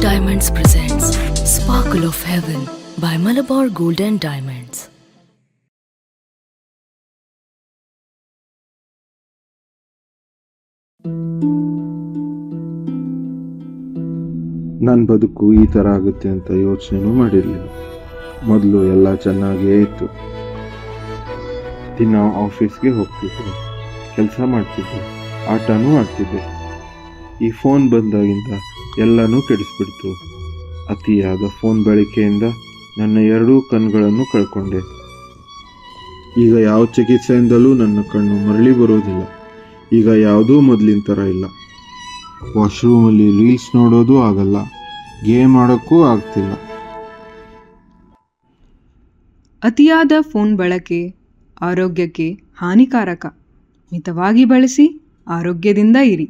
Diamonds presents Sparkle of Heaven by Malabar Gold and Diamonds. ನನ್ನ ಬದುಕು ಈ ಥರ ಆಗುತ್ತೆ ಅಂತ ಯೋಚನೆನೂ ಮಾಡಿರಲಿಲ್ಲ. ಮೊದಲು ಎಲ್ಲ ಚೆನ್ನಾಗೇ ಇತ್ತು. ದಿನ ಆಫೀಸ್ಗೆ ಹೋಗ್ತಿದ್ದೆ, ಕೆಲಸ ಮಾಡ್ತಿದ್ದೆ, ಆಟನೂ ಆಡ್ತಿದ್ದೆ. ಈ ಫೋನ್ ಬಂದಾಗಿಂದ ಎಲ್ಲನೂ ಕೆಡಿಸ್ಬಿಡ್ತು. ಅತಿಯಾದ ಫೋನ್ ಬಳಕೆಯಿಂದ ನನ್ನ ಎರಡೂ ಕಣ್ಗಳನ್ನು ಕಳ್ಕೊಂಡೆ. ಈಗ ಯಾವ ಚಿಕಿತ್ಸೆಯಿಂದಲೂ ನನ್ನ ಕಣ್ಣು ಮರಳಿ ಬರೋದಿಲ್ಲ. ಈಗ ಯಾವುದೂ ಮೊದಲಿನ ಥರ ಇಲ್ಲ. ವಾಶ್ರೂಮಲ್ಲಿ ರೀಲ್ಸ್ ನೋಡೋದು ಆಗಲ್ಲ, ಗೇಮ್ ಆಡೋಕ್ಕೂ ಆಗ್ತಿಲ್ಲ. ಅತಿಯಾದ ಫೋನ್ ಬಳಕೆ ಆರೋಗ್ಯಕ್ಕೆ ಹಾನಿಕಾರಕ. ಮಿತವಾಗಿ ಬಳಸಿ, ಆರೋಗ್ಯದಿಂದ ಇರಿ.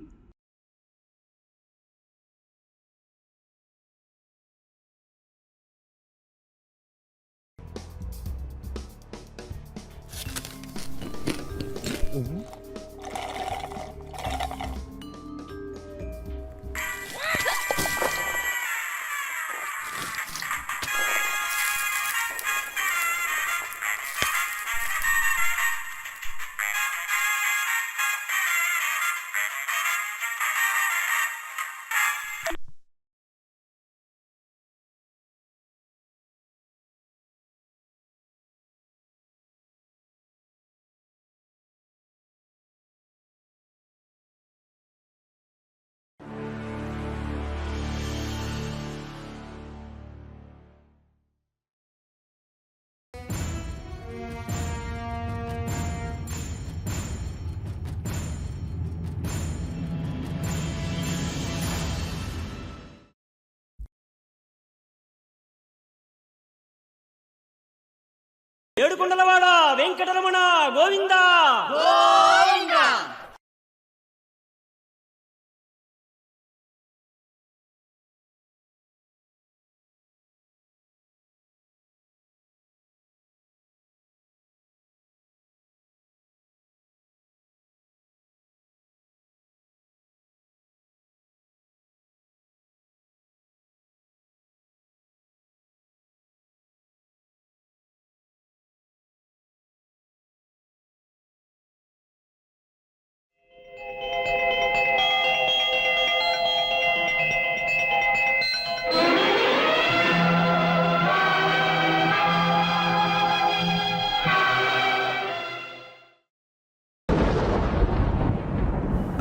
ఏడుకొండలవాడ వెంకటరమణ గోవింద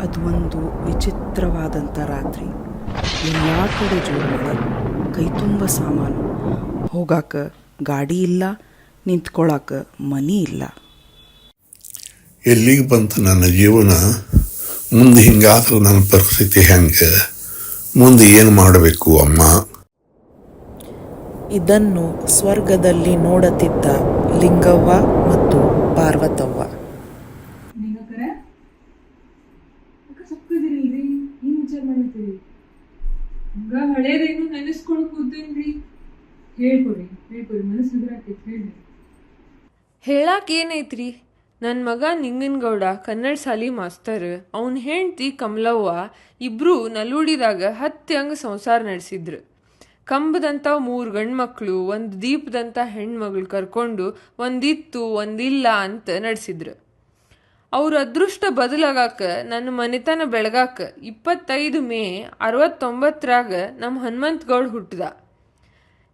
ಅದು ಒಂದು ವಿಚಿತ್ರವಾದಂಥ ರಾತ್ರಿ. ಎಲ್ಲ ಕಡೆ ಜೋರುಮಳೆ, ಕೈತುಂಬ ಸಾಮಾನು, ಹೋಗಾಕ ಗಾಡಿ ಇಲ್ಲ, ನಿಂತ್ಕೊಳ್ಳಾಕ ಮನಿ ಇಲ್ಲ. ಎಲ್ಲಿಗೆ ಬಂತು ನನ್ನ ಜೀವನ? ಮುಂದೆ ಹಿಂಗಾದ್ರೂ ನನ್ನ ಪರಿಸ್ಥಿತಿ ಹೆಂಗೆ? ಮುಂದೆ ಏನು ಮಾಡಬೇಕು ಅಮ್ಮ? ಇದನ್ನು ಸ್ವರ್ಗದಲ್ಲಿ ನೋಡುತ್ತಿದ್ದ ಲಿಂಗವ್ವ ಮತ್ತು ಪಾರ್ವತವ್ವ. ಹಳೇದೇನು ನೆನೆಸ್ಕೊಂಡು ಕೂತೇನ್ರಿ. ಹೇಳ್ಕೊಡಿ ಮನಸ್ಸಿದ್ರಾಕೈತಿ ಹೇಳ್ರಿ. ಹೇಳಾಕ ಏನೈತ್ರಿ? ನನ್ನ ಮಗ ನಿಂಗನಗೌಡ ಕನ್ನಡ ಶಾಲಿ ಮಾಸ್ತರ್, ಅವನ ಹೆಂಡ್ತಿ ಕಮಲವ್ವ ಇಬ್ರು ನಲ್ಲೂಡಿದಾಗ 10 ಅಂಗ ಸಂಸಾರ ನಡೆಸಿದ್ರು. ಕಂಬದಂಥ 3 ಗಂಡು ಮಕ್ಕಳು, ಒಂದು ದೀಪದಂಥ ಹೆಣ್ಮಗಳು ಕರ್ಕೊಂಡು ಒಂದಿತ್ತು ಒಂದಿಲ್ಲ ಅಂತ ನಡೆಸಿದ್ರು. ಅವ್ರ ಅದೃಷ್ಟ ಬದಲಾಗಾಕ, ನನ್ನ ಮನೆತನ ಬೆಳಗಾಕ 25 ಮೇ 69ರಾಗ ನಮ್ಮ ಹನುಮಂತ ಗೌಡ ಹುಟ್ಟಿದ.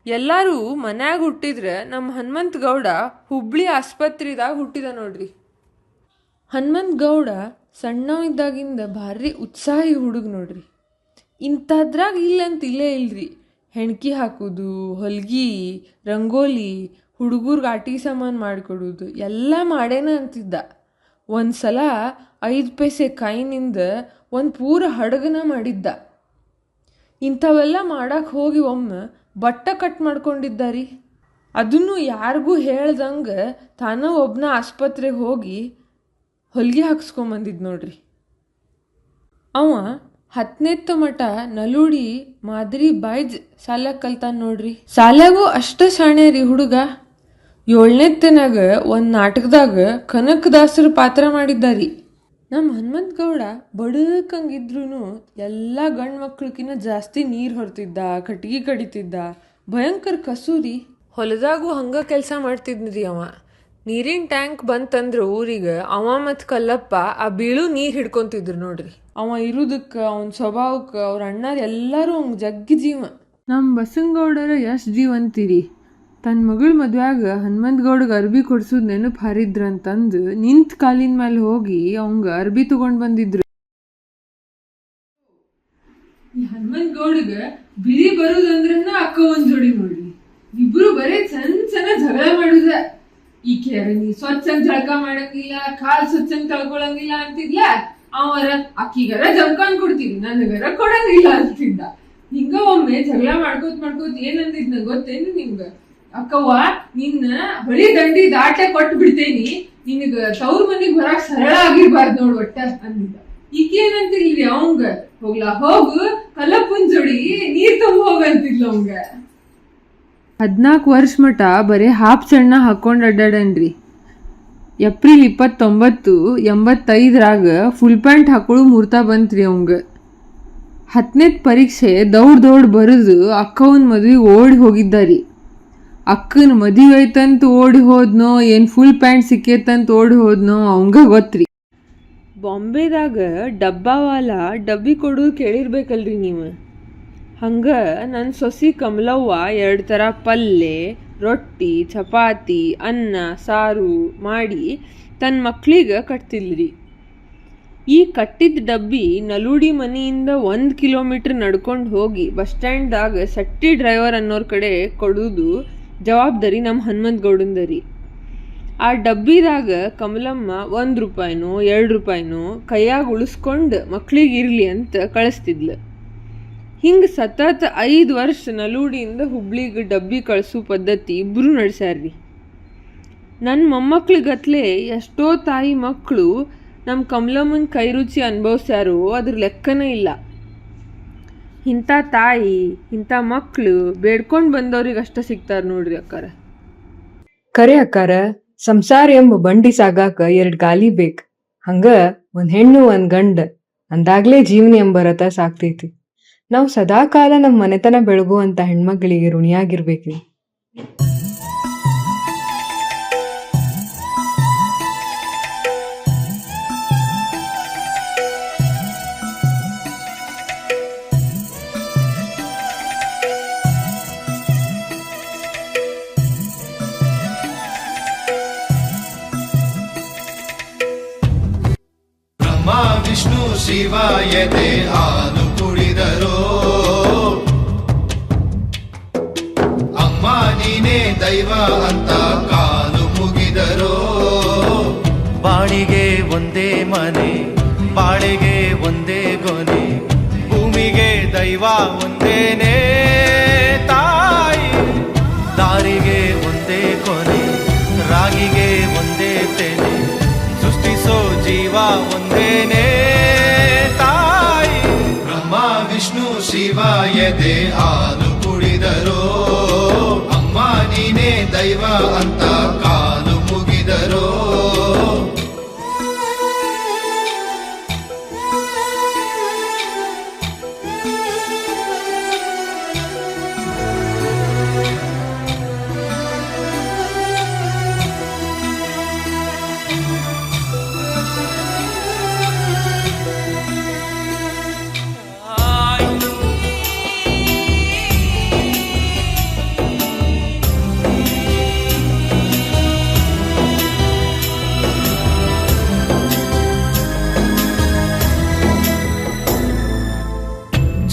ಎಲ್ಲರೂ ಮನ್ಯಾಗ ಹುಟ್ಟಿದ್ರೆ ನಮ್ಮ ಹನುಮಂತ ಗೌಡ ಹುಬ್ಳಿ ಆಸ್ಪತ್ರೆದಾಗ ಹುಟ್ಟಿದ ನೋಡ್ರಿ. ಹನುಮಂತ ಗೌಡ ಸಣ್ಣವ ಇದ್ದಾಗಿಂದ ಭಾರಿ ಉತ್ಸಾಹಿ ಹುಡುಗ ನೋಡ್ರಿ. ಇಂಥದ್ರಾಗ ಇಲ್ಲಂತ ಇಲ್ಲೇ ಇಲ್ರಿ. ಹೆಣ್ಕಿ ಹಾಕೋದು, ಹೊಲ್ಗಿ, ರಂಗೋಲಿ, ಹುಡುಗರ್ಗೆ ಆಟಿ ಸಾಮಾನು ಮಾಡಿಕೊಡೋದು ಎಲ್ಲ ಮಾಡೇನ ಅಂತಿದ್ದ. ಒಂದು ಸಲ 5 ಪೈಸೆ ಕಾಯಿನಿಂದ ಒಂದು ಪೂರ ಹಡಗನ ಮಾಡಿದ್ದ. ಇಂಥವೆಲ್ಲ ಮಾಡಕ್ಕೆ ಹೋಗಿ ಒಮ್ಮೆ ಬಟ್ಟ ಕಟ್ ಮಾಡ್ಕೊಂಡಿದ್ದಾರಿ. ಅದನ್ನು ಯಾರಿಗೂ ಹೇಳ್ದಂಗೆ ತಾನ ಒಬ್ಬನ ಆಸ್ಪತ್ರೆಗೆ ಹೋಗಿ ಹೊಲಿಗೆ ಹಾಕ್ಸ್ಕೊಂಬಂದಿದ್ದು ನೋಡ್ರಿ. ಅವ 10ನೇತ್ತ ಮಠ ನಲುಡಿ ಮಾದರಿ ಬಾಯ್ಜ್ ಶಾಲ್ಯಾಗ ಕಲ್ತಾನ ನೋಡ್ರಿ. ಶಾಲ್ಯಾಗೂ ಅಷ್ಟ ಶಾಣೆ ರೀ ಹುಡುಗ. 7ನೇತ್ತನಾಗ ಒಂದು ನಾಟಕದಾಗ ಕನಕದಾಸರ ಪಾತ್ರ ಮಾಡಿದ್ದಾರಿ. ನಮ್ಮ ಹನುಮಂತ ಗೌಡ ಬಡಕಂಗಿದ್ರೂ ಎಲ್ಲ ಗಂಡು ಮಕ್ಳಕಿನ್ನ ಜಾಸ್ತಿ ನೀರು ಹೊರ್ತಿದ್ದ, ಕಟ್ಗೆ ಕಡಿತಿದ್ದ, ಭಯಂಕರ ಕಸೂರಿ. ಹೊಲದಾಗೂ ಹಂಗೆ ಕೆಲಸ ಮಾಡ್ತಿದ್ರಿ ಅವ. ನೀರಿನ ಟ್ಯಾಂಕ್ ಬಂತಂದ್ರೆ ಊರಿಗೆ ಅವ ಮತ್ತು ಕಲ್ಲಪ್ಪ ಆ ಬೀಳು ನೀರು ಹಿಡ್ಕೊತಿದ್ರು ನೋಡ್ರಿ. ಅವ ಇರೋದಕ್ಕೆ, ಅವನ ಸ್ವಭಾವಕ್ಕೆ, ಅವ್ರ ಅಣ್ಣಾರು ಎಲ್ಲರೂ ಅವ್ನ ಜಗ್ಗಿ ಜೀವ. ನಮ್ಮ ಬಸಂಗೌಡರ ಎಷ್ಟು ಜೀವ ಅಂತೀರಿ. ತನ್ನ ಮಗಳ ಮದುವೆಯಾಗ ಹನುಮಂತ ಗೌಡಗೆ ಅರ್ಬಿ ಕೊಡ್ಸೋದು ನೆನಪು ಹಾರಿದ್ರಂತಂದು ನಿಂತ ಕಾಲಿನ ಮೇಲೆ ಹೋಗಿ ಅವಂಗ ಅರ್ಬಿ ತಗೊಂಡು ಬಂದಿದ್ರು. ಈ ಹನುಮಂತ ಗೌಡಗ ಬಿಳಿ ಬರೋದಂದ್ರನ್ನ ಅಕ್ಕ ಒಂದ್ ಜೋಡಿ ನೋಡ್ರಿ. ಇಬ್ರು ಬರೀ ಸಣ್ಣ ಜಗಳ ಮಾಡುದ. ಈಕೆ ನೀ ಸ್ವಚ್ಛಂಗ್ ಜಳಕ ಮಾಡಂಗಿಲ್ಲ, ಕಾಲ್ ಸ್ವಚ್ಛಂಗ್ ತಳ್ಕೊಳಂಗಿಲ್ಲ ಅಂತಿದ್ಲ. ಅವರ ಅಕ್ಕಿಗರ ಜಮ್ಕಾನ್ ಕೊಡ್ತೀವಿ, ನನಗರ ಕೊಡಂಗಿಲ್ಲ ಅಂತಿದ್ದ. ಹಿಂಗ ಒಮ್ಮೆ ಜಗಳ ಮಾಡ್ಕೋತ್ ಏನಂದಿದ್ನ ಗೊತ್ತೇನು ನಿಮ್ಗ? ಅಕ್ಕವ್ವ, ನಿನ್ನ ಬಳಿ ದಂಡಿ ದಾಟೆ ಕೊಟ್ಟು ಬಿಡ್ತೇನಿ, ನಿನಗ ತವ್ರ ಮನಿಗ್ ಬರಾಕ್ ಸರಳ ಆಗಿರ್ಬಾರ್ದು ನೋಡ್ ಒಟ್ಟ ಅಂದಿದ್ದ. ಈಕೆ ಏನಂತಿಲ್ರಿ ಅವಂಗ, ಹೋಗ್ಲಾ ಹೋಗು ಕಲ್ಲಪ್ಪನ್ ಜೋಡಿ ನೀರ್ ತುಂಬ ಹೋಗಂತಿದ್ಲ ಅವಂಗ. 14 ವರ್ಷ ಮಟ ಬರೀ ಹಾಫ್ ಚಣ್ಣ ಹಾಕೊಂಡ್ ಅಡ್ಡಾಡನ್ರಿ. ಏಪ್ರಿಲ್ 29, 85ರಾಗ ಫುಲ್ ಪ್ಯಾಂಟ್ ಹಾಕೊಳ್ಳು ಮುರ್ತಾ ಬಂತ್ರಿ ಅವಂಗ. 10ನೇತ್ ಪರೀಕ್ಷೆ ದೌಡ್ ಬರೆದು ಅಕ್ಕವನ್ ಮದ್ವಿ ಓಡಿ ಹೋಗಿದ್ದಾರಿ. ಅಕ್ಕನ ಮದುವೆ ಐತಂತ ಓಡಿ ಹೋದ್ನೋ ಏನು ಫುಲ್ ಪ್ಯಾಂಟ್ ಸಿಕ್ಕೇತಂತ ಓಡಿ ಹೋದ್ನೋ ಅವಂಗ ಗೊತ್ತ್ರಿ. ಬಾಂಬೆದಾಗ ಡಬ್ಬಾವಾಲ ಡಬ್ಬಿ ಕೊಡೋದು ಕೇಳಿರ್ಬೇಕಲ್ರಿ ನೀವು. ಹಂಗೆ ನನ್ನ ಸೊಸಿ ಕಮಲವ್ವ 2 ಥರ ಪಲ್ಯ, ರೊಟ್ಟಿ, ಚಪಾತಿ, ಅನ್ನ, ಸಾರು ಮಾಡಿ ತನ್ನ ಮಕ್ಳಿಗೆ ಕಟ್ತಿಲ್ರಿ. ಈ ಕಟ್ಟಿದ ಡಬ್ಬಿ ನಲುಡಿ ಮನೆಯಿಂದ 1 ಕಿಲೋಮೀಟ್ರ್ ನಡ್ಕೊಂಡು ಹೋಗಿ ಬಸ್ ಸ್ಟ್ಯಾಂಡ್ದಾಗ ಸಟ್ಟಿ ಡ್ರೈವರ್ ಅನ್ನೋರ ಕಡೆ ಕೊಡೋದು ಜವಾಬ್ದಾರಿ ನಮ್ಮ ಹನುಮಂತ ಗೌಡಂದರಿ. ಆ ಡಬ್ಬಿದಾಗ ಕಮಲಮ್ಮ 1 ರೂಪಾಯಿನೋ 2 ರೂಪಾಯಿನೋ ಕೈಯಾಗ ಉಳಿಸ್ಕೊಂಡು ಮಕ್ಳಿಗೆ ಇರಲಿ ಅಂತ ಕಳಿಸ್ತಿದ್ಲು. ಹಿಂಗೆ ಸತತ 5 ವರ್ಷ ನಲುಡಿಯಿಂದ ಹುಬ್ಳಿಗೆ ಡಬ್ಬಿ ಕಳಿಸೋ ಪದ್ಧತಿ ಇಬ್ಬರು ನಡೆಸ್ಯಾರ್ರಿ. ನನ್ನ ಮೊಮ್ಮಕ್ಳಿಗತ್ಲೆ ಎಷ್ಟೋ ತಾಯಿ ಮಕ್ಕಳು ನಮ್ಮ ಕಮಲಮ್ಮನ ಕೈ ರುಚಿ ಅನುಭವಿಸ್ಯಾರೋ ಅದ್ರ ಲೆಕ್ಕನೇ ಇಲ್ಲ. ಇಂಥ ತಾಯಿ, ಇಂಥ ಮಕ್ಕಳು ಬೇಡ್ಕೊಂಡು ಬಂದವ್ರಿಗೆ ಅಷ್ಟ ಸಿಗ್ತಾರೆ ನೋಡ್ರಿ ಅಕ್ಕಾರ. ಕರೆ ಅಕ್ಕಾರ, ಸಂಸಾರ ಎಂಬ ಬಂಡಿ ಸಾಗಾಕ 2 ಗಾಲಿ ಬೇಕು. ಹಂಗ ಒಂದ್ ಹೆಣ್ಣು ಒಂದ್ ಗಂಡ ಅಂದಾಗ್ಲೇ ಜೀವನ ಎಂಬ ರಥ ಸಾಕ್ತೈತಿ. ನಾವು ಸದಾಕಾಲ ನಮ್ಮ ಮನೆತನ ಬೆಳಗುವಂತ ಹೆಣ್ಮಕ್ಳಿಗೆ ಋಣಿಯಾಗಿರ್ಬೇಕ್ರಿ. ವಿಷ್ಣು ಶಿವಾಯತೆ ಹಾಲು ಕುಡಿದರೋ, ಅಮ್ಮ ನೀನೇ ದೈವ ಅಂತ ಕಾಲು ಮುಗಿದರೋ. ಬಾಳಿಗೆ ಒಂದೇ ಮನೆ, ಬಾಳೆಗೆ ಒಂದೇ ಗೊನೆ, ಭೂಮಿಗೆ ದೈವ ಒಂದೇನೆ ತಾಯಿ. ದಾರಿಗೆ ಒಂದೇ ಕೊನೆ, ರಾಗಿಗೆ ಒಂದೇ ತೆನೆ, ಸೃಷ್ಟಿಸೋ ಜೀವ ಒಂದೇನೆ ತಾಯಿ. ಬ್ರಹ್ಮ ವಿಷ್ಣು ಶಿವಾಯತೆ ಹಾಲು ಕುಡಿದರೋ, ಅಮ್ಮ ನೀನೇ ದೈವ ಅಂತ ಕಾಲು ಮುಗಿದರೋ.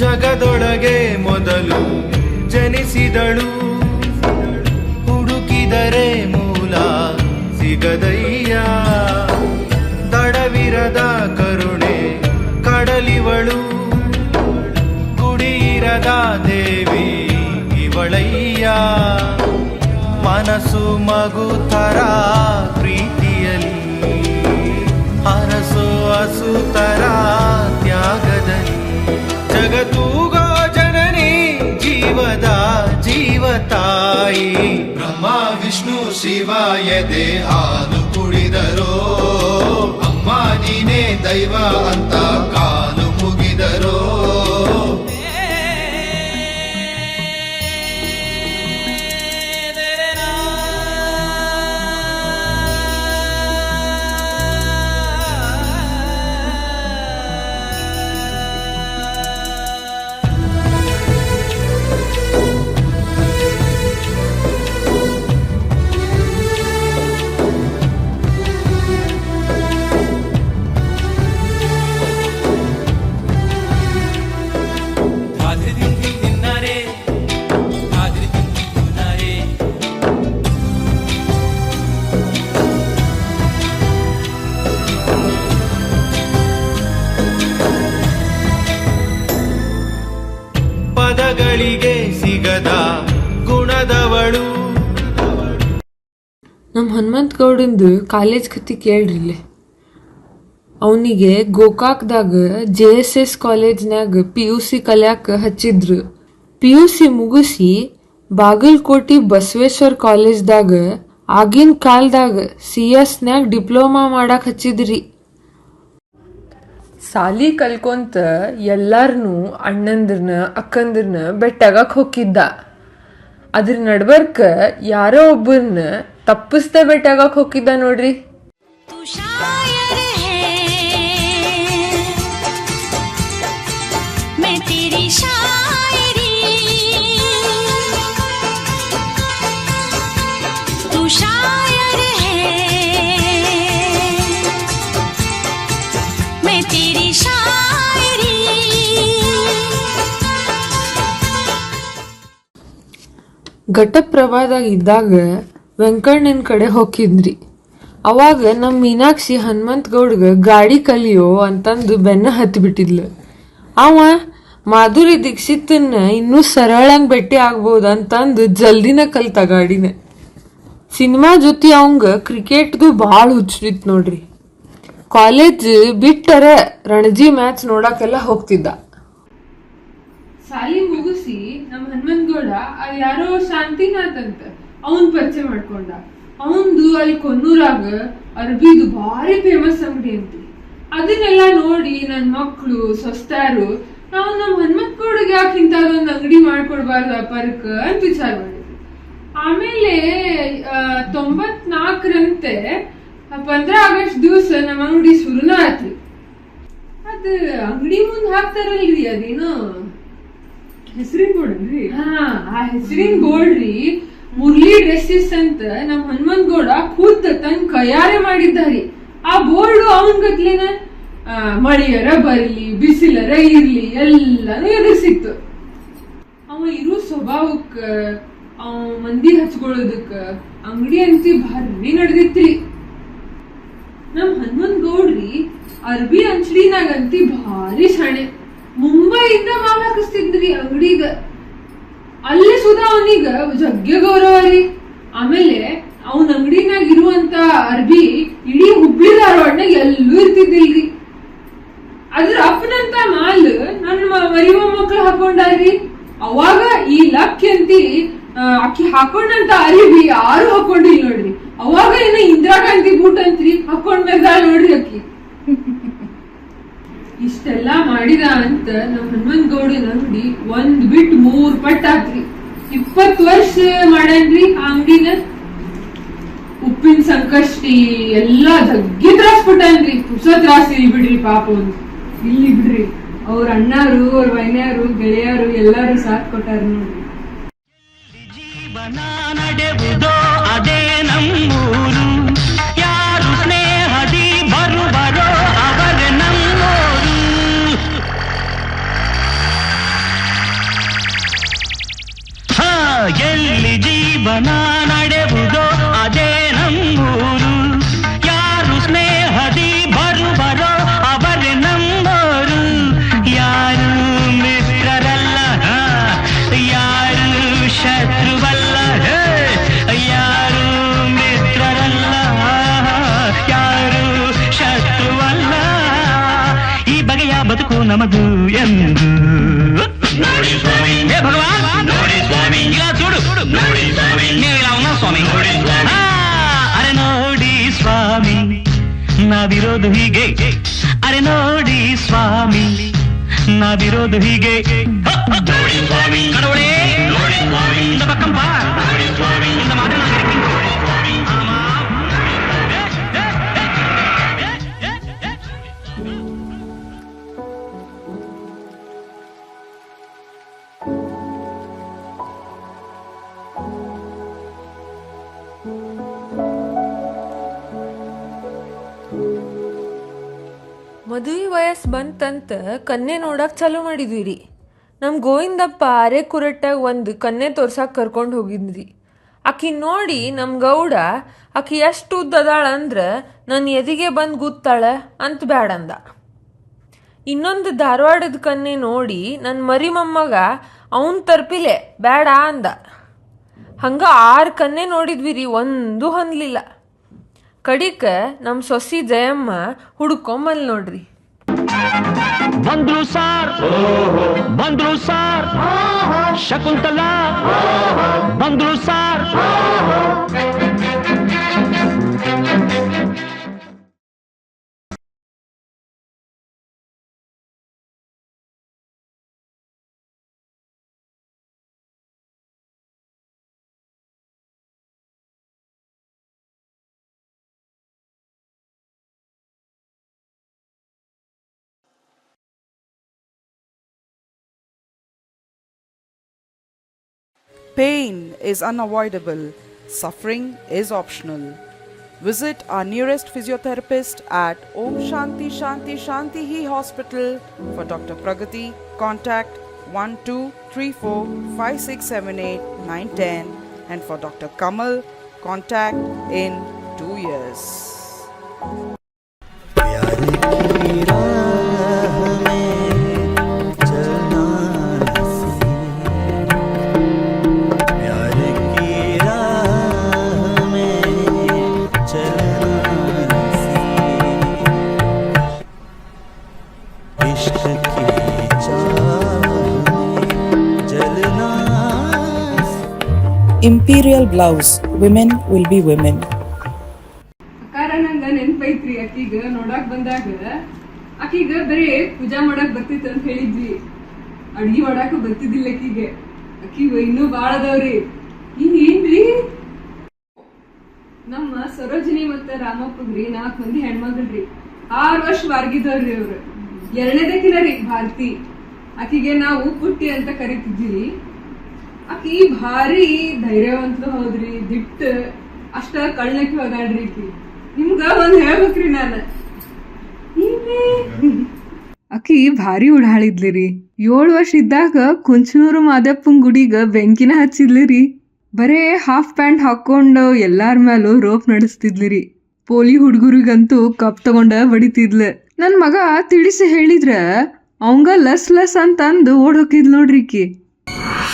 ಜಗದೊಳಗೆ ಮೊದಲು ಜನಿಸಿದಳು, ಹುಡುಕಿದರೆ ಮೂಲ ಸಿಗದಯ್ಯ. ದಡವಿರದ ಕರುಣೆ ಕಡಲಿವಳು, ಗುಡಿಯಿರದ ದೇವಿ ಇವಳ ಮನಸ್ಸು ಮಗು ಥರ ಪ್ರೀತಿಯಲಿ ಹರಸೋ ಹಸು ಥರ ತ್ಯಾಗದಲ್ಲಿ ಜಗತ್ತೂಗೋ ಜನನಿ ಜೀವದ ಜೀವತಾಯಿ ಬ್ರಹ್ಮ ವಿಷ್ಣು ಶಿವ ಎದೆ ಹಾಲು ಕುಡಿದರೋ ಅಮ್ಮ ನೀನೇ ದೈವ ಅಂತ ಕಾಲು ಮುಗಿದರೋ ಪದಗಳಿಗೆ ಸಿಗದ ಗುಣದವಳು. ನಮ್ಮ ಹನುಮಂತ ಗೌಡಂದು ಕಾಲೇಜ್ ಕತಿ ಕೇಳ್ರಿಲೆ. ಅವನಿಗೆ ಗೋಕಾಕ್ದಾಗ JSS ಕಾಲೇಜ್ನಾಗ PUC ಕಲ್ಯಾಕ ಹಚ್ಚಿದ್ರು. PUC ಮುಗಿಸಿ ಬಾಗಲಕೋಟೆ ಬಸವೇಶ್ವರ ಕಾಲೇಜ್ದಾಗ ಆಗಿನ ಕಾಲದಾಗ CS ಡಿಪ್ಲೊಮಾ ಮಾಡಾಕ ಹಚ್ಚಿದ್ರಿ. ಸಾಲಿ ಕಲ್ಕೊಂತ ಎಲ್ಲಾರನ್ನೂ ಅಣ್ಣಂದ್ರನ್ನ ಅಕ್ಕಂದ್ರನ್ನ ಬೆಟ್ಟಾಗಕ್ಕೆ ಹೋಗಿದ್ದ. ಅದ್ರ ನಡ್ಬರ್ಕ ಯಾರೋ ಒಬ್ಬರನ್ನ ತಪ್ಪಿಸ್ದ ಬೆಟ್ಟಾಗಕ್ಕೆ ಹೋಗಿದ್ದ ನೋಡ್ರಿ. ಘಟಪ್ರಭಾದಾಗ ಇದ್ದಾಗ ವೆಂಕಣ್ಣನ ಕಡೆ ಹೋಗಿದ್ರಿ. ಅವಾಗ ನಮ್ಮ ಮೀನಾಕ್ಷಿ ಹನುಮಂತ ಗೌಡ್ಗ ಗಾಡಿ ಕಲಿಯೋ ಅಂತಂದು ಬೆನ್ನ ಹತ್ತಿಬಿಟ್ಟಿದ್ಲು. ಅವ ಮಾಧುರಿ ದೀಕ್ಷಿತನ್ನ ಇನ್ನೂ ಸರಳಂಗ್ ಭೇಟಿ ಆಗ್ಬೋದು ಅಂತಂದು ಜಲ್ದಿನ ಕಲ್ತ ಗಾಡಿನ. ಸಿನಿಮಾ ಜೊತೆ ಅವಂಗ ಕ್ರಿಕೆಟ್ದು ಭಾಳ ಹುಚ್ಚಿತ್ತು ನೋಡ್ರಿ. ಕಾಲೇಜ್ ಬಿಟ್ಟರ ರಣಜಿ ಮ್ಯಾಚ್ ನೋಡಕ್ಕೆಲ್ಲ ಹೋಗ್ತಿದ್ದ. ಸಾಲಿ ಮುಗಿಸಿ ನಮ್ಮ ಹನುಮಂತ ಗೌಡ ಅಲ್ಲಿ ಯಾರೋ ಶಾಂತಿನಾಥ್ ಅಂತ ಅವನ್ ಪರಿಚಯ ಮಾಡ್ಕೊಂಡ. ಅವಂದು ಅಲ್ಲಿ ಕೊನ್ನೂರಾಗ ಅರ್ಬಿದು ಭಾರಿ ಫೇಮಸ್ ಅಂಗಡಿ ಅಂತಿ. ಅದನ್ನೆಲ್ಲ ನೋಡಿ ನನ್ ಮಕ್ಳು ಸ್ವಸ್ತಾರು ನಾವು ನಮ್ಮ ಹನುಮಂತ ಗೌಡಗೆ ಯಾಕೆ ಇಂಥದೊಂದು ಅಂಗಡಿ ಮಾಡ್ಕೊಡ್ಬಾರ್ದ ಪರ್ಕ ಅಂತ ವಿಚಾರ ಮಾಡಿದ್ವಿ. ಆಮೇಲೆ 94ರಂತೆ 15 ಆಗಸ್ಟ್ ದಿವಸ ನಮ್ಮ ಅಂಗಡಿ ಶುರುನ ಆತ್ರಿ. ಅದ್ ಅಂಗಡಿ ಮುಂದ್ ಹಾಕ್ತಾರಲ್ರಿ ಅದೇನು ಹೆಸರಿನ ಬೋರ್ಡ್ ಅಲ್ರಿ. ಆ ಹೆಸರಿನ ಬೋರ್ಡ್ ರೀ ಮುರಳಿ ಡ್ರೆಸ್ಸಸ್ ಅಂತ ನಮ್ ಹನುಮಂತ ಗೌಡ ಖುದ್ ತನ್ ಕೈಯಾರೆ ಮಾಡಿದ್ದಾರಿ. ಆ ಬೋರ್ಡ್ ಅವನ್ ಗತ್ಲೇನ ಮಳೆಯರ ಬರ್ಲಿ ಬಿಸಿಲರ ಇರ್ಲಿ ಎಲ್ಲಾನು ಎದುರಿಸಿತ್ತು. ಅವ ಇರೋ ಸ್ವಭಾವಕ್ಕ ಅವ ಮಂದಿ ಹಚ್ಕೊಳ್ಳೋದಕ್ಕ ಅಂಗಡಿ ಅಂತಿ ಭಾರಿ ನಡೆದಿತ್ರಿ. ನಮ್ ಹನುಮಂತ ಗೌಡ್ರಿ ಅರ್ಬಿ ಅಂಚಡಿನಾಗಂತಿ ಭಾರಿ ಶಾಣೆ. ಮುಂಬೈಯಿಂದ ಮಾಲ್ ಹಾಕಿಸ್ತಿದ್ರಿ ಅಂಗಡಿಗ. ಅಲ್ಲೇ ಸುಧಾ ಅವನಿಗ ಜಗ್ಗ ಗೌರವ ರೀ. ಆಮೇಲೆ ಅವನ ಅಂಗಡಿನಾಗ ಇರುವಂತ ಅರ್ಬಿ ಇಡೀ ಹುಬ್ಳಿ ಧಾರವಾಡನಾಗ ಎಲ್ಲೂ ಇರ್ತಿದ್ದಿಲ್ರಿ. ಅದ್ರ ಅಪ್ಪನಂತ ಮಾಲ್ ನನ್ನ ಮರಿವ ಮಕ್ಳು ಹಾಕೊಂಡಾರ್ರಿ. ಅವಾಗ ಈ ಲಕ್ಕಿ ಅಂತಿ ಅಕ್ಕಿ ಹಾಕೊಂಡಂತ ಅರಿಬಿ ಯಾರು ಹಾಕೊಂಡಿಲ್ ನೋಡ್ರಿ. ಅವಾಗ ಏನ ಇಂದಿರಾ ಗಾಂಧಿ ಬೂಟ್ ಅಂತ್ರಿ ಹಾಕೊಂಡ್ ಬಂದಾಳ ನೋಡ್ರಿ ಅಕ್ಕಿ. ಇಷ್ಟೆಲ್ಲಾ ಮಾಡಿದ ಅಂತ ನಮ್ ಹನುಮಂತ ಗೌಡನ ಅಂಗಡಿ ಒಂದ್ ಬಿಟ್ 3 ಪಟ್ಟ ಆತ್ರಿ. 20 ವರ್ಷ ಮಾಡನ್ರಿ ಆ ಅಂಗಡಿನ. ಉಪ್ಪಿನ ಸಂಕಷ್ಟಿ ಎಲ್ಲಾ ಜಗ್ಗಿ ತ್ರಾಸ್ ಪಟ್ಟನ್ರಿ. ಹೊಸ ತ್ರಾಸ್ ಇಲ್ಲಿ ಬಿಡ್ರಿ ಪಾಪ. ಒಂದು ಇಲ್ಲಿ ಬಿಡ್ರಿ ಅವ್ರ ಅಣ್ಣಾರು ಅವ್ರ ವೈನ್ಯಾರು ಗೆಳೆಯರು ಎಲ್ಲಾರು ಸಾಥ್ ಕೊಟ್ಟಾರ ನೋಡ್ರಿ. ಜೀವನ ನಡೆವುದೋ ಅದೇ ನಮ್ಮೂರು. ಯಾರು ಸ್ನೇಹದಿ ಬರುವರೋ ಅವರೇ ನಮ್ಮೋರು. ಎಲ್ಲಿ ಜೀವನ ನಡೆವುದೋ ಅದೇ ನಮ್ಮೂರು. ಯಾರು ಸ್ನೇಹದಿ ಬರುವರೋ ಅವರೇ ನಮ್ಮೋರು. ಯಾರು ಮಿತ್ರರಲ್ಲ, ಯಾರು ಶತ್ರುವಲ್ಲ, ಯಾರು ನಮದು ಎಂದು ನೋಡಿ ಸ್ವಾಮಿ. ಹೇ ಭಗವಾನ್ ನೋಡಿ ಸ್ವಾಮಿ. ಇಲ್ಲ చూడు ನೋಡಿ ಸ್ವಾಮಿ. ನೀವು ಇಲ್ಲ ಉನ್ನ ಸ್ವಾಮಿ. ಅರೆ ನೋಡಿ ಸ್ವಾಮಿ ನಾವಿರೋದು ಹೀಗೆ. ಅರೆ ನೋಡಿ ಸ್ವಾಮಿ ನಾವಿರೋದು ಹೀಗೆ. ನೋಡಿ ಸ್ವಾಮಿ ಕಡವಳೆ ನೋಡಿ ಸ್ವಾಮಿ. இந்த பக்கம் பார் ನೋಡಿ ಸ್ವಾಮಿ. இந்த மாதிரி நான் இருக்கேன் ನೋಡಿ ಸ್ವಾಮಿ. ஆமா ಮದುವೆ ವಯಸ್ಸು ಬಂತಂತ ಕನ್ಯೆ ನೋಡಕ್ಕೆ ಚಾಲೂ ಮಾಡಿದ್ವಿ ರೀ. ನಮ್ಮ ಗೋವಿಂದಪ್ಪ ಅರೆ ಕುರಟ್ಟಾಗ ಒಂದು ಕನ್ಯೆ ತೋರ್ಸಕ್ಕೆ ಕರ್ಕೊಂಡು ಹೋಗಿದ್ರಿ. ಆಕಿ ನೋಡಿ ನಮ್ಮ ಗೌಡ ಆಕಿ ಎಷ್ಟು ಉದ್ದದಾಳ ಅಂದ್ರೆ ನನ್ನ ಎದಿಗೆ ಬಂದು ಗುತ್ತಾಳೆ ಅಂತ ಬ್ಯಾಡಂದ. ಇನ್ನೊಂದು ಧಾರವಾಡದ ಕನ್ಯೆ ನೋಡಿ ನನ್ನ ಮರಿ ಮೊಮ್ಮಗ ಅವನ ತರ್ಪಿಲೆ ಬೇಡ ಅಂದ. ಹಂಗೆ 6 ಕನ್ಯೆ ನೋಡಿದ್ವಿ ರೀ, ಒಂದು ಹೊಂದಲಿಲ್ಲ. ಕಡಿಕ ನಮ್ಮ ಸೊಸಿ ಜಯಮ್ಮ ಹುಡ್ಕೊಂಬಲ್ ನೋಡ್ರಿ. ಬಂದ್ರು ಸಾರ್ ಬಂದ್ರು ಸಾರ್ ಶಕುಂತಲಾ ಬಂದ್ರು sir. Pain is unavoidable. Suffering is optional. Visit our nearest physiotherapist at Om Shanti Shanti Shanti Hi Hospital. For Dr. Pragati, contact 12345678 and for Dr. Kamal, contact in 2 years. Imperial blouse. Women will be women. ಅಕ್ಕಾರ ನಂಗ ನೆನ್ಪೈತ್ರಿ, ಆಕಿಗ ನೋಡಾಕ್ ಬಂದಾಗ ಆಕಿಗ ಬರೀ ಪೂಜಾ ಮಾಡಕ್ ಬರ್ತಿತ್ತು ಅಂತ ಹೇಳಿದ್ವಿ. ಅಡ್ಗಿ ಮಾಡಾಕ ಬರ್ತಿದ್ದಿಲ್ಲ ಆಕಿಗೆ. ಆಕಿಗ ಇನ್ನೂ ಬಾಳ ಅದಾವ್ರಿ. ಈಗ ಏನ್ರಿ ನಮ್ಮ ಸರೋಜಿನಿ ಮತ್ತ ರಾಮಪ್ಪಗ್ರಿ 4 ಮಂದಿ ಹೆಣ್ಮಗಳ್ರಿ. 6 ವರ್ಷ ವಾರ್ಗಿದವ್ರಿ ಅವ್ರು. 2ನೇದಕಿನ ರೀ ಭಾರತಿ. ಆಕಿಗೆ ನಾವು ಪುಟ್ಟಿ ಅಂತ ಕರಿತಿದ್ವಿ. ಆಕಿ ಭಾರಿ ಧೈರ್ಯವಂತಲು ಹೌದ್ರಿ, ದಿಟ್ಟ ಅಷ್ಟ ಕಳ್ಳಕ್ಕೆ ಹೋದಾಡ್ರಿ. ಆಕಿ ನಿಮ್ಗ ಒಂದ್ ಹೇಳ್ಬೇಕ್ರಿ ನಾನು, ಆಕಿ ಭಾರಿ ಉಡಾಳಿದ್ಲಿ ರೀ. 7 ವರ್ಷ ಇದ್ದಾಗ ಕುಂಚನೂರು ಮಾದಪ್ಪನ್ ಗುಡಿಗ ಬೆಂಕಿನ ಹಚ್ಚಿದ್ಲಿ ರೀ. ಬರೇ ಹಾಫ್ ಪ್ಯಾಂಟ್ ಹಾಕೊಂಡು ಎಲ್ಲಾರ ಮೇಲೂ ರೋಪ್ ನಡೆಸ್ತಿದ್ಲಿ ರೀ. ಪೋಲಿ ಹುಡುಗರಿಗಂತೂ ಕಪ್ ತಗೊಂಡ ಬಡಿತಿದ್ಲ. ನನ್ ಮಗ ತಿಳಿಸಿ ಹೇಳಿದ್ರ ಅವಂಗ ಲಸ್ ಲಸ್ ಅಂತ ಅಂದು ಓಡ್ ಹೋಗಿದ್ಲ ನೋಡ್ರಿ ಆಕಿ.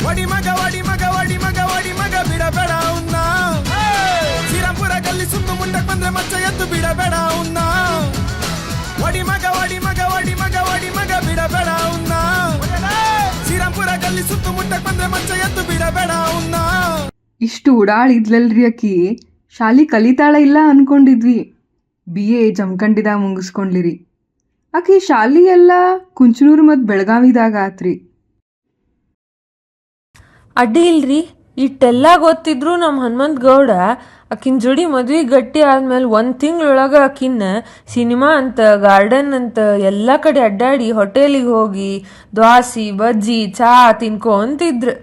ವಡಿ ಮಗ ವಡಿ ಮಗ ವಡಿ ಮಗ ವಡಿ ಮಗ ಬಿಡಬೇಡ ಅವ್ನ. ಶ್ರೀರಾಮ್ಪುರ ಗಲ್ಲಿ ಸುತ್ತು ಮುಂದಕ್ಕೆ ಬಂದ್ರೆ ಮಚ್ಚ ಎದ್ದು ಬಿಡಬೇಡ ಅವ್ನ. ವಡಿ ಮಗ ವಡಿ ಮಗ ವಡಿ ಮಗ ವಡಿ ಮಗ ಬಿಡಬೇಡ ಅವ್ನ. ಶ್ರೀರಾಮ್ಪುರ ಗಲ್ಲಿ ಸುತ್ತು ಮುಂದಕ್ಕೆ ಬಂದ್ರೆ ಮಚ್ಚ ಎದ್ದು ಬಿಡಬೇಡ ಅವ್ನ. ಇಷ್ಟು ಉಡಾಳಿದ್ಲಲ್ರಿ ಆಕಿ. ಶಾಲಿ ಕಲಿತಾಳ ಇಲ್ಲ ಅನ್ಕೊಂಡಿದ್ವಿ. BA ಜಮಖಂಡಿದಾಗ ಮುಗಿಸ್ಕೊಂಡ್ಲಿರಿ. ಆಕಿ ಶಾಲಿ ಎಲ್ಲ ಕುಂಚನೂರು ಮತ್ತು ಬೆಳಗಾವಿದಾಗ ಆತ್ರಿ. ಅಡ್ಡಿ ಇಲ್ರಿ, ಇಟ್ಟೆಲ್ಲ ಗೊತ್ತಿದ್ರು ನಮ್ಮ ಹನುಮಂತ ಗೌಡ ಆಕಿನ ಜೋಡಿ ಮದ್ವೆ ಗಟ್ಟಿ ಆದ್ಮೇಲೆ 1 ತಿಂಗಳೊಳಗೆ ಆಕಿನ್ನ ಸಿನಿಮಾ ಅಂತ, ಗಾರ್ಡನ್ ಅಂತ ಎಲ್ಲ ಕಡೆ ಅಡ್ಡಾಡಿ ಹೋಟೆಲಿಗೆ ಹೋಗಿ ದ್ವಾಸಿ ಬಜ್ಜಿ ಚಾ ತಿನ್ಕೊಂತಿದ್ರು.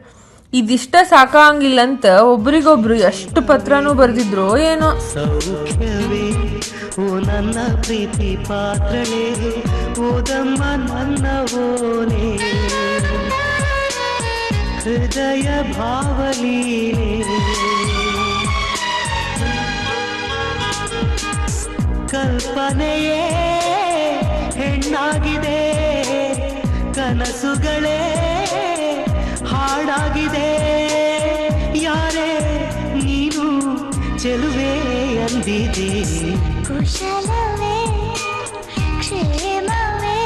ಇದಿಷ್ಟ ಸಾಕಾಗಿಲ್ಲಂತ ಒಬ್ರಿಗೊಬ್ರು ಎಷ್ಟು ಪತ್ರನೂ ಬರ್ದಿದ್ರು ಏನೋ. ಸೌಖ್ಯವೇ ಓ ನನ್ನ ಪ್ರೀತಿ ಪಾತ್ರಳೇ, ಓದಮ್ಮ ನನ್ನ ಓನೆ ಹೃದಯ ಭಾವಲೀಲೆ. ಕಲ್ಪನೆಯೇ ಹೆಣ್ಣಾಗಿದೆ, ಕನಸುಗಳೇ ಹಾಡಾಗಿದೆ. ಯಾರೇ ನೀನು ಚೆಲುವೆ ಅಂದಿದೆ. ಕುಶಲವೇ ಕ್ಷೇಮವೇ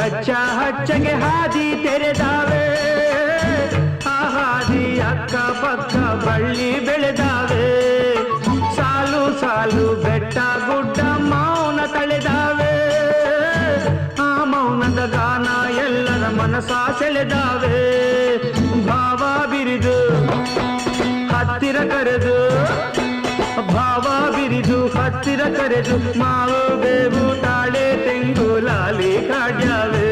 ಹಚ್ಚ ಹಚ್ಚಗೆ ಹಾದಿ ತೆರೆದಾವೆ, ಆ ಹಾದಿ ಅಕ್ಕ ಪಕ್ಕ ಬಳ್ಳಿ ಬೆಳೆದಾವೆ, ಸಾಲು ಸಾಲು ಬೆಟ್ಟ ಗುಡ್ಡ ಮೌನ ತಳೆದಾವೆ, ಆ ಮೌನದ ಗಾನ ಎಲ್ಲರ ಮನಸ ಸೆಳೆದಾವೆ, ಭಾವ ಬಿರಿದು ಹತ್ತಿರ ಕರೆದು, ಭಾವ ಬಿರಿದು ಹತ್ತಿರ ಕರೆದು, ಮಾವು ಬೇವು ತಾಳೆ ತೆಂಗು ಲಾಲಿ ಕಾಡ್ಯಾವೆ,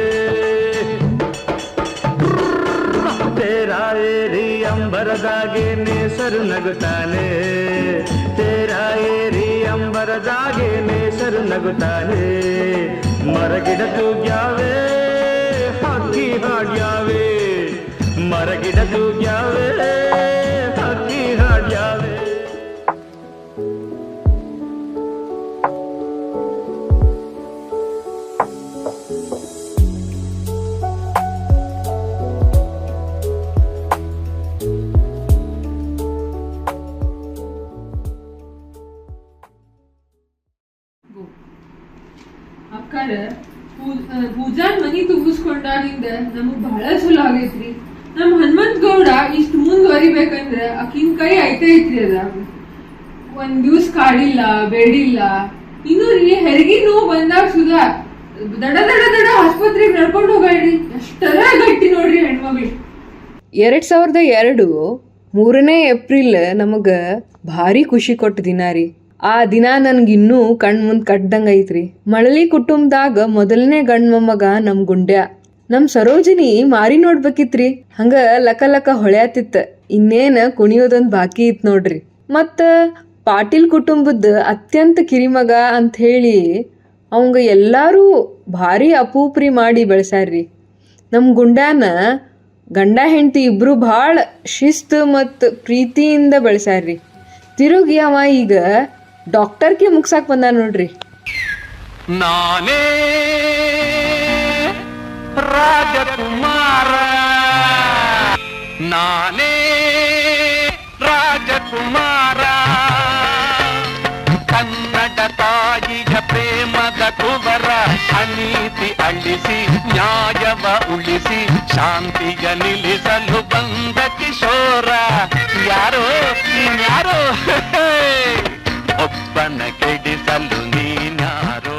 ತೇರಾ ಏರಿ ಅಂಬರದಾಗೆ ನೇಸರು ನಗುತ್ತಾನೆ, ತೇರಾ ಏರಿ ಅಂಬರದಾಗೆ ನೇಸರು ನಗುತ್ತಾನೆ, ಮರಗಿಡ ತೂಗ್ಯಾವೆ ಹಕ್ಕಿ ಹಾಡ್ಯಾವೆ, ಮರಗಿಡ ತೂಗ್ಯಾವೆ ಹಕ್ಕಿ ಹಾಡ್ಯಾವೆ. ಅಕ್ಕಾರ ಪೂಜಾನ್ ಮನಿ ತುಂಬಿಸ್ಕೊಂಡಾಗಿಂದ ನಮಗ್ ಬಹಳ ಚಲೋ ಆಗೈತ್ರಿ. ನಮ್ ಹನುಮಂತ್ ಗೌಡ ಇಷ್ಟ ಮುಂದುವರಿಬೇಕಂದ್ರ ಅಕ್ಕಿನ ಕೈ ಐತೈತ್ರಿ. ಅದ ಒಂದ್ ದಿವ್ಸ ಕಾಡಿಲ್ಲ ಬೇಡಿಲ್ಲ. ಇನ್ನು ರೀ ಹೆರಿಗೆ ನೋವು ಬಂದಾಗ ಸುಧಾ ದಡ ದಡ ದಡ ಆಸ್ಪತ್ರೆಗೆ ನಡ್ಕೊಂಡು ಹೋಗ್ರಿ. ಎಷ್ಟರ ಗಟ್ಟಿ ನೋಡ್ರಿ ಹೆಣ್ಮಗ್ಳು. 2002 3ನೇ ಏಪ್ರಿಲ್ ನಮಗ ಭಾರಿ ಖುಷಿ ಕೊಟ್ಟ ದಿನ ರೀ. ಆ ದಿನ ನನ್ಗಿನ್ನೂ ಕಣ್ ಮುಂದ್ ಕಟ್ದಂಗ ಐತ್ರಿ. ಮಳಲಿ ಕುಟುಂಬದಾಗ ಮೊದಲನೇ ಗಂಡ್ ಮೊಮ್ಮಗ ನಮ್ ಗುಂಡ್ಯ. ನಮ್ ಸರೋಜಿನಿ ಮಾರಿ ನೋಡ್ಬೇಕಿತ್ರಿ. ಹಂಗ ಲಕ ಲಕ ಹೊಳ್ಯಾತಿತ್ತ. ಇನ್ನೇನ ಕುಣಿಯೋದೊಂದ್ ಬಾಕಿ ಇತ್ ನೋಡ್ರಿ. ಮತ್ತ ಪಾಟೀಲ್ ಕುಟುಂಬದ ಅತ್ಯಂತ ಕಿರಿಮಗ ಅಂತ ಹೇಳಿ ಅವಂಗ ಎಲ್ಲಾರು ಭಾರಿ ಅಪೂಪ್ರಿ ಮಾಡಿ ಬೆಳೆಸ್ಯಾರ್ರಿ. ನಮ್ ಗುಂಡ್ಯಾನ ಗಂಡ ಹೆಂಡತಿ ಇಬ್ರು ಭಾಳ ಶಿಸ್ತು ಮತ್ತು ಪ್ರೀತಿಯಿಂದ ಬೆಳೆಸ್ಯಾರ್ರಿ. ತಿರುಗಿ ಅವ ಈಗ ಡಾಕ್ಟರ್ಗೆ ಮುಗ್ಸಾಕ್ ಬಂದ ನೋಡ್ರಿ. ನಾನೇ ರಾಜಕುಮಾರ, ನಾನೇ ರಾಜಕುಮಾರ, ಕನ್ನಡ ತಾಯಿಯ ಪ್ರೇಮದ ಕುವರ, ಅನೀತಿ ಅಳಿಸಿ ನ್ಯಾಯವ ಉಳಿಸಿ ಶಾಂತಿಯ ನಿಲ್ಲಿಸಲು ಬಂದ ಕಿಶೋರ. ಯಾರೋ ನೀನ್ಯಾರೋ, ಒಬ್ಬನ ಕೆಡಿಸಲು ನೀನ್ಯಾರೋ.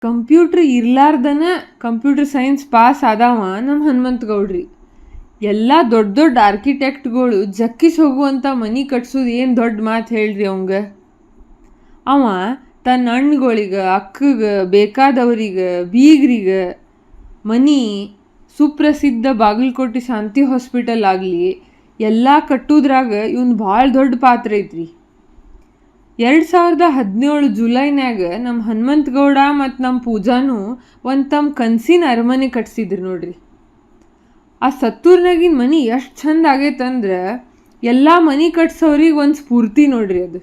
ಕಂಪ್ಯೂಟರ್ ಇರ್ಲಾರ್ದನ ಕಂಪ್ಯೂಟರ್ ಸೈನ್ಸ್ ಪಾಸ್ ಆದವ ನಮ್ಮ ಹನುಮಂತ ಗೌಡ್ರಿ. ಎಲ್ಲ ದೊಡ್ಡ ದೊಡ್ಡ ಆರ್ಕಿಟೆಕ್ಟ್ಗಳು ಜಕ್ಕಿಸ್ ಹೋಗುವಂಥ ಮನೆ ಕಟ್ಸೋದು ಏನು ದೊಡ್ಡ ಮಾತು ಹೇಳ್ರಿ ಅವಂಗ. ಅವ ತನ್ನ ಅಣ್ಣಗಳಿಗೆ, ಅಕ್ಕಗೆ, ಬೇಕಾದವ್ರಿಗೆ, ಬೀಗ್ರಿಗೆ ಮನೆ, ಸುಪ್ರಸಿದ್ಧ ಬಾಗಲಕೋಟೆ ಶಾಂತಿ ಹಾಸ್ಪಿಟಲ್ ಆಗಲಿ ಎಲ್ಲ ಕಟ್ಟೋದ್ರಾಗ ಇವನು ಭಾಳ ದೊಡ್ಡ ಪಾತ್ರ ಐತ್ರಿ. 2017 ಜುಲೈನ್ಯಾಗ ನಮ್ಮ ಹನುಮಂತ ಗೌಡ ಮತ್ತು ನಮ್ಮ ಪೂಜಾನು ಒಂದು ತಮ್ಮ ಕನಸಿನ ಅರಮನೆ ಕಟ್ಸಿದ್ರು ನೋಡ್ರಿ. ಆ ಸತ್ತೂರ್ನಾಗಿನ ಮನೆ ಎಷ್ಟು ಚಂದ ಆಗೈತಂದ್ರೆ ಎಲ್ಲ ಮನೆ ಕಟ್ಸೋರಿಗೆ ಒಂದು ಸ್ಫೂರ್ತಿ ನೋಡ್ರಿ. ಅದು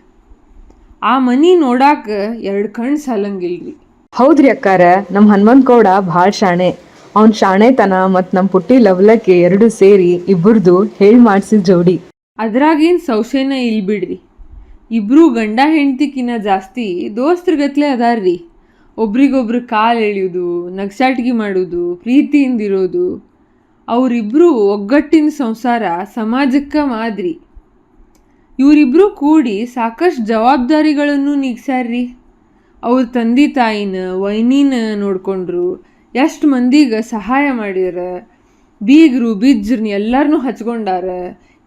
ಆ ಮನೆ ನೋಡಾಕ 2 ಕಣ್ಣು ಸಾಲಂಗಿಲ್ರಿ. ಹೌದ್ರಿ ಅಕ್ಕಾರ, ನಮ್ಮ ಹನುಮಂತ ಗೌಡ ಭಾಳ ಶಾಣೆ. ಅವ್ನ ಶಾಣೆತನ ಮತ್ತು ನಮ್ಮ ಪುಟ್ಟಿ ಲವ್ಲಕ್ಕೆ 2 ಸೇರಿ ಇಬ್ಬರದು ಹೇಳಿ ಮಾಡಿಸಿದ ಜೋಡಿ. ಅದ್ರಾಗೇನು ಸಂಶಯನ ಇಲ್ಲಿ ಬಿಡ್ರಿ. ಇಬ್ರು ಗಂಡ ಹೆಂಡ್ತಿಕಿನ್ನ ಜಾಸ್ತಿ ದೋಸ್ತ್ರಗತ್ಲೆ ಅದಾರ್ರಿ. ಒಬ್ರಿಗೊಬ್ರು ಕಾಲು ಎಳೆಯೋದು, ನಗ್ಸಾಟಿಗೆ ಮಾಡೋದು, ಪ್ರೀತಿಯಿಂದಿರೋದು. ಅವರಿಬ್ಬರು ಒಗ್ಗಟ್ಟಿನ ಸಂಸಾರ ಸಮಾಜಕ್ಕೆ ಮಾದರಿ. ಇವರಿಬ್ಬರು ಕೂಡಿ ಸಾಕಷ್ಟು ಜವಾಬ್ದಾರಿಗಳನ್ನು ನೀಗ್ಸ್ಯಾರ್ರಿ. ಅವ್ರ ತಂದೆ ತಾಯಿನ ವೈನಿನ ನೋಡ್ಕೊಂಡ್ರು, ಎಷ್ಟು ಮಂದಿಗೆ ಸಹಾಯ ಮಾಡ್ಯಾರ, ಬೀಗರು ಬಿಜ್ರನ್ನ ಎಲ್ಲರನ್ನೂ ಹಚ್ಕೊಂಡಾರ.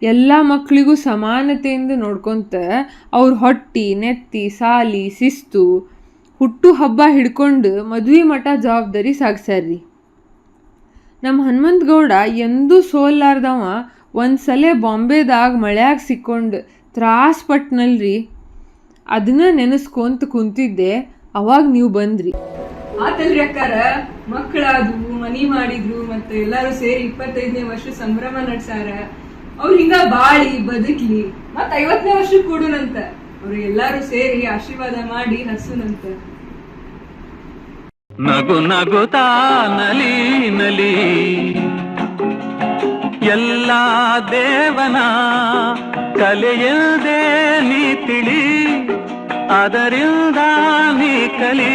ಎಲ್ಲ ಮಕ್ಕಳಿಗೂ ಸಮಾನತೆಯಿಂದ ನೋಡ್ಕೊತ ಅವ್ರ ಹೊಟ್ಟಿ ನೆತ್ತಿ ಸಾಲಿ ಶಿಸ್ತು ಹುಟ್ಟು ಹಬ್ಬ ಹಿಡ್ಕೊಂಡು ಮದುವೆ ಮಠ ಜವಾಬ್ದಾರಿ ಸಾಗಿಸ್ಯಾರ್ರಿ. ನಮ್ಮ ಹನುಮಂತ ಗೌಡ ಎಂದೂ ಸೋಲ್ಲಾರ್ದವ ಒಂದು ಸಲ ಬಾಂಬೆದಾಗ ಮಳ್ಯಾಗ ಸಿಕ್ಕೊಂಡು ತ್ರಾಸ್ ಪಟ್ನಲ್ರಿ. ಅದನ್ನ ನೆನೆಸ್ಕೊಂತ ಕುಂತಿದ್ದೆ, ಅವಾಗ ನೀವು ಬಂದ್ರಿ. ಆತಲ್ರಿ ಅಕ್ಕಾರ, ಮಕ್ಕಳಾದ್ವು, ಮನಿ ಮಾಡಿದ್ರು, ಮತ್ತೆ ಎಲ್ಲಾರು ಸೇರಿ 25ನೇ ವರ್ಷ ಸಂಭ್ರಮ ನಡ್ಸಾರ. ಅವ್ರ ಹಿಂಗ ಬಾಳಿ ಬದುಕ್ಲಿ ಮತ್ 50ನೇ ವರ್ಷ ಕೂಡುನಂತ. ಅವ್ರು ಎಲ್ಲಾರು ಸೇರಿ ಆಶೀರ್ವಾದ ಮಾಡಿ ಹಸುನಂತ. ನಗು ನಗುತ್ತಾ ನಲಿ ನಲಿ ಎಲ್ಲ ದೇವನ ಕಲೆಯಲ್ದೇ ನೀ ತಿಳಿ, ಅದರಿಂದ ನೀ ಕಲಿ.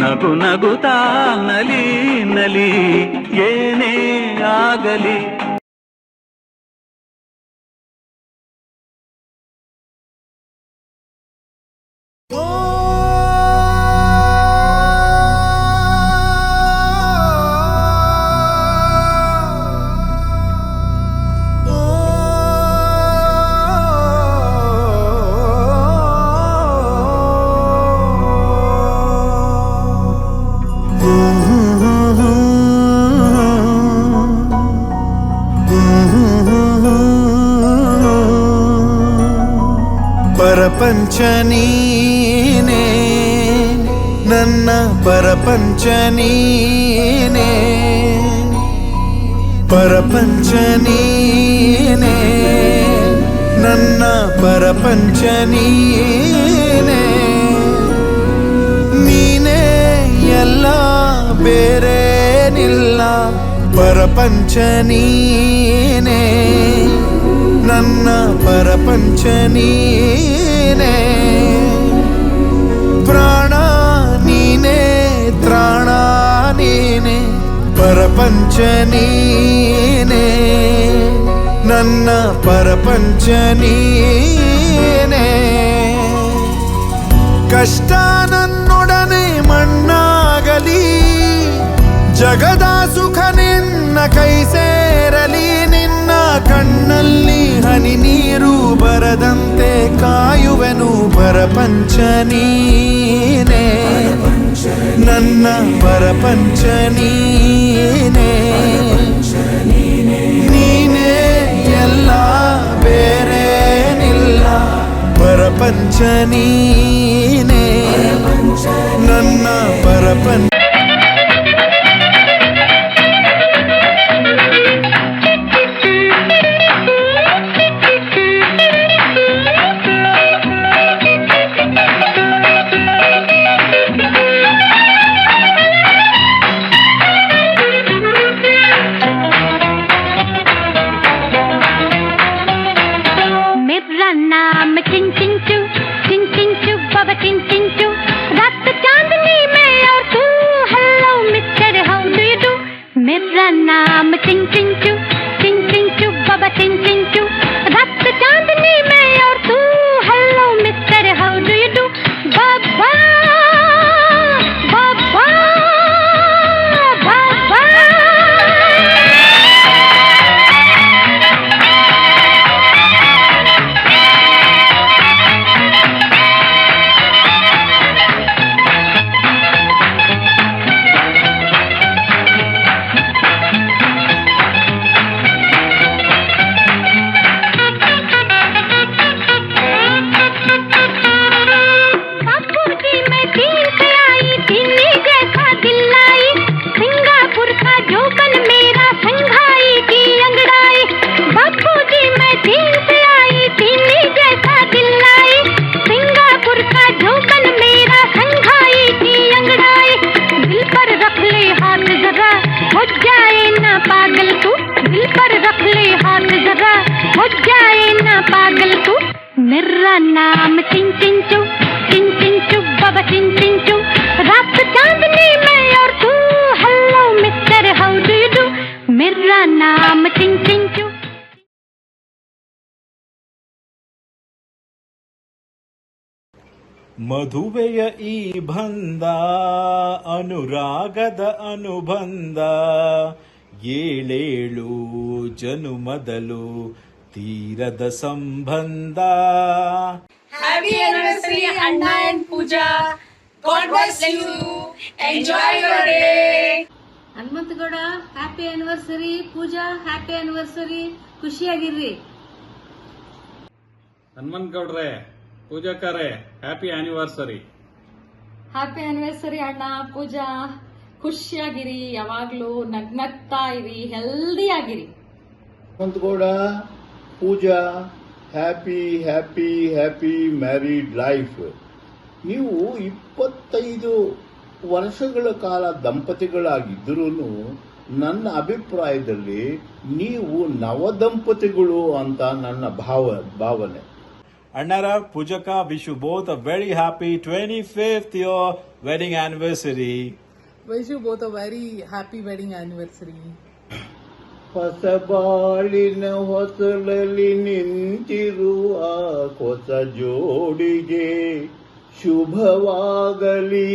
ನಗು ನಗುತ್ತಾ ನಲಿ ನಲಿ ಏನೇ ಆಗಲಿ. ಪರಪಂಚ ನೀನೇ ನನ್ನ ಪರಪಂಚ ನೀನೇ, ಪರಪಂಚ ನೀನೇ ನನ್ನ ಪರಪಂಚ ನೀನೇ, ನೀನೇ ಎಲ್ಲ ಬೇರೇನಿಲ್ಲ. ಪರಪಂಚ ನೀನೇ ನನ್ನ ಪರಪಂಚ ನೀನೇ, ಪ್ರಾಣ ನೀನೇ ತ್ರಾಣ ನೀನೇ. ಪರಪಂಚ ನೀನೇ ನನ್ನ ಪರಪಂಚ ನೀನೇ. ಕಷ್ಟ ನನ್ನೊಡನೆ ಮಣ್ಣಾಗಲಿ, ಜಗದ ಸುಖ ನಿನ್ನ ಕೈ ಸೇರಲಿ. ನಿನ್ನ ಕಣ್ಣಲ್ಲಿ ಹನಿ ನೀರು ಬರದಂತೆ ಕಾಯುವೆನು. ಪರಪಂಚ ನೀನೇ ನನ್ನ ಪರಪಂಚ ನೀನೇ, ನೀನೇ ಎಲ್ಲ ಬೇರೇನಿಲ್ಲ. ಪರಪಂಚ ನೀನೇ ನನ್ನ ಪರಪಂಚ. ಮದುವೆಯ ಈ ಬಂಧ ಅನುರಾಗದ ಅನುಬಂಧ, ಏಳೇಳು ಜನುಮದಲು ತೀರದ ಸಂಬಂಧ. Happy anniversary Anna and Pooja. God bless you. Enjoy your day. Hanumantagowda happy anniversary. Pooja happy anniversary. ಖುಷಿಯಾಗಿರ್ರಿ. ಹನುಮಂತಗೌಡ್ರೆ, ಪೂಜಾಕರೇ ಹ್ಯಾಪಿ ಆನಿವರ್ಸರಿ. ಹ್ಯಾಪಿ ಆನಿವರ್ಸರಿ ಅಣ್ಣ ಪೂಜಾ. ಖುಷಿಯಾಗಿರಿ, ಯಾವಾಗ್ಲೂ ನಗ್ನಗ್ತಾ ಇರಿ, ಹೆಲ್ದಿ ಆಗಿರಿ. Hanumantagowda, Pooja happy happy happy married life. ನೀವು 25 ವರ್ಷಗಳ ಕಾಲ ದಂಪತಿಗಳಾಗಿದ್ದರೂ ನನ್ನ ಅಭಿಪ್ರಾಯದಲ್ಲಿ ನೀವು ನವದಂಪತಿಗಳು ಅಂತ ನನ್ನ ಭಾವನೆ. Annara, Pujaka, wish you both a very happy 25th year wedding anniversary. Wish you both a very happy wedding anniversary. ಹೊಸ ಬಾಳಿನ ಹೊಸಲಲ್ಲಿ ನಿಂತಿರುವ ಹೊಸ ಜೋಡಿಗೆ ಶುಭವಾಗಲಿ.